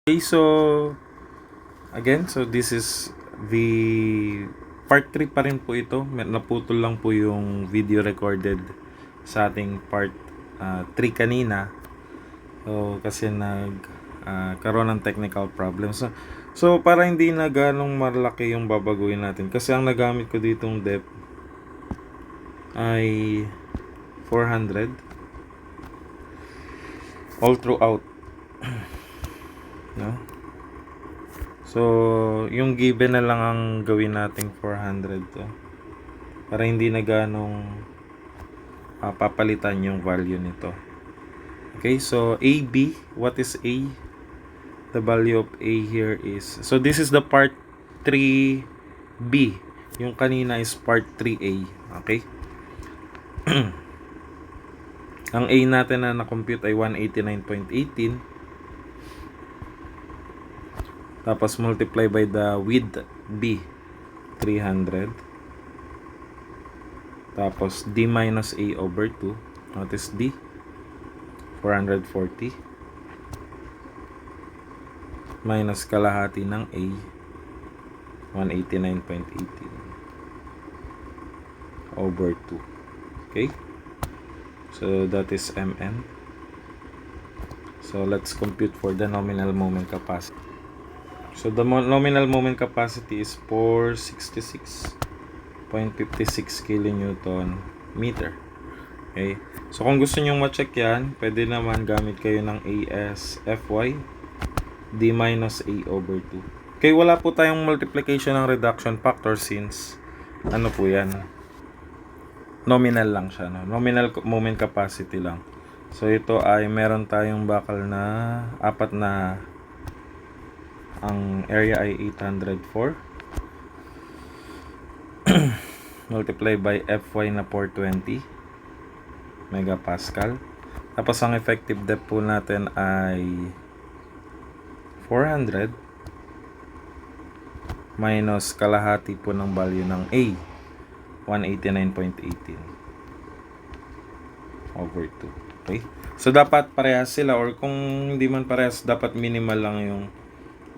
Okay, so again, so this is the part 3 pa rin po ito. Naputol lang po yung video recorded sa ating part 3 kanina. So kasi karoon ng technical problems. So para hindi na ganong malaki yung babaguhin natin, kasi ang nagamit ko ditong depth ay 400 all throughout. No? So, yung given na lang ang gawin nating 400 to. Para hindi na ganong papalitan yung value nito. Okay, so AB, what is A? The value of A here is, so this is the part 3B. Yung kanina is part 3A. Okay? Ang A natin na na-compute ay 189.18. Tapos multiply by the width B, 300. Tapos D minus A over 2. What is D? 440. Minus kalahati ng A, 189.18 over 2. Okay? So that is MN. So let's compute for the nominal moment capacity. So the nominal moment capacity is 466.56 kilonewton meter. Okay? So kung gusto niyo ma-check yan, pwede naman gamit kayo ng ASFY D minus A over 2. Okay, wala po tayong multiplication ng reduction factor since ano po yan? Nominal lang siya, no? Nominal moment capacity lang. So ito ay meron tayong bakal na apat na, ang area ay 804 multiply by Fy na 420 megapascal. Tapos ang effective depth po natin ay 400 minus kalahati po ng value ng A, 189.18 over 2. Okay? So dapat parehas sila, or kung hindi man parehas, dapat minimal lang yung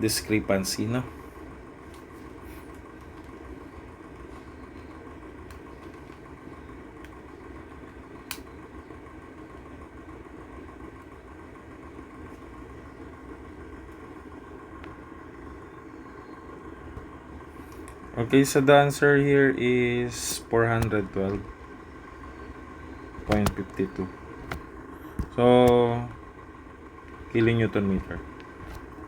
discrepancy, no? Okay, so the answer here is 412.52. So, kilonewton meter.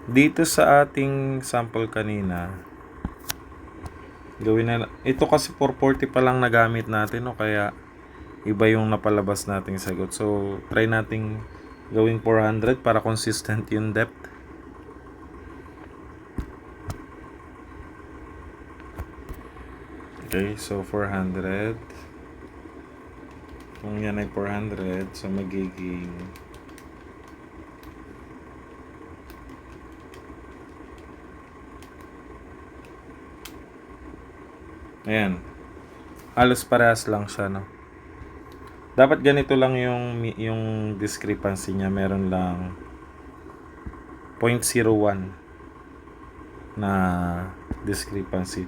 Dito sa ating sample kanina, gawin na, ito kasi 440 pa lang nagamit natin, no? Kaya iba yung napalabas nating sagot. So try nating gawing 400 para consistent yung depth. Okay, so 400, kung yan ay 400, so magiging ayan, halos parehas lang siya, no? Dapat ganito lang yung discrepancy niya, meron lang 0.01 na discrepancy.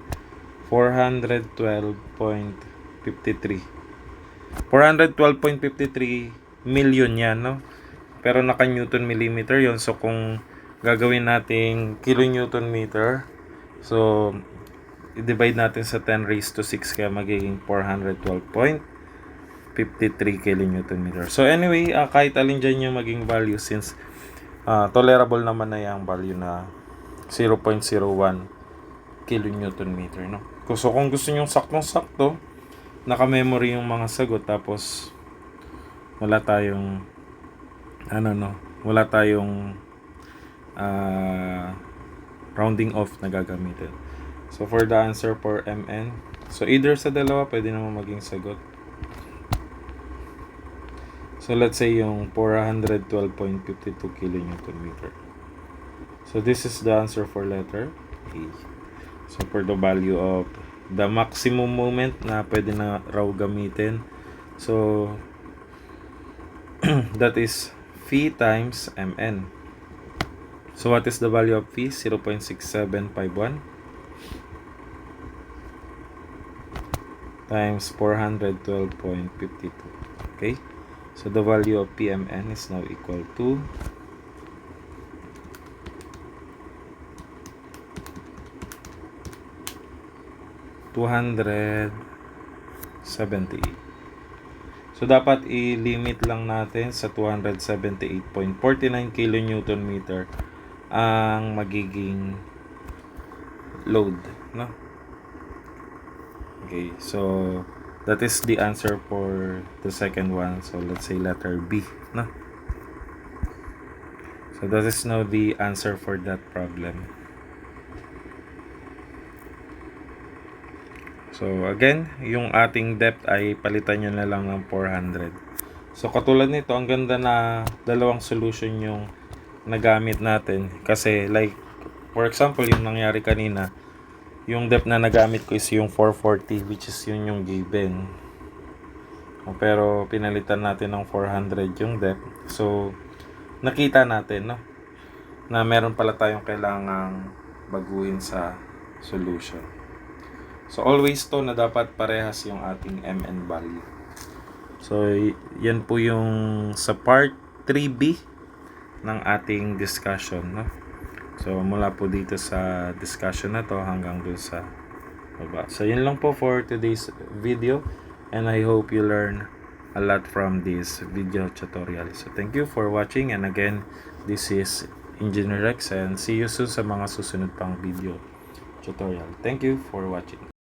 412.53 million yan, no? Pero naka Newton millimeter yon. So kung gagawin nating kilonewton meter, so i-divide natin sa 10 raised to 6, kaya magiging 412.53 kilonewton meter. So anyway, kahit alin dyan yung maging value, since tolerable naman na yung value na 0.01 kilonewton meter, no? So kung gusto nyo saktong-sakto, naka-memory yung mga sagot, tapos wala tayong rounding off na gagamitin. So for the answer for MN, so either sa dalawa pwede naman maging sagot. So let's say yung 412.52 kilonewton meter. So this is the answer for letter A. So for the value of the maximum moment na pwede na raw gamitin, so that is V times MN. So what is the value of P? 0.6751 times 412.52. Okay? So the value of PMN is now equal to 278. So dapat i-limit lang natin sa 278.49 kN meter ang magiging load, no? Okay, so that is the answer for the second one. So let's say letter B, no? So that is now the answer for that problem. So again, yung ating depth ay palitan nyo na lang ng 400. So katulad nito, ang ganda na dalawang solution yung nagamit natin. Kasi like, for example, yung nangyari kanina, yung depth na nagamit ko is yung 440, which is yun yung given. Pero pinalitan natin ng 400 yung depth. So nakita natin, no, na meron pala tayong kailangang baguhin sa solution. So always to na dapat parehas yung ating MN value. So yan po yung sa part 3B ng ating discussion, no? So mula po dito sa discussion na to hanggang dun sa baba. So yun lang po for today's video, and I hope you learn a lot from this video tutorial. So thank you for watching, and again, this is Engineer Rex, and see you soon sa mga susunod pang video tutorial. Thank you for watching.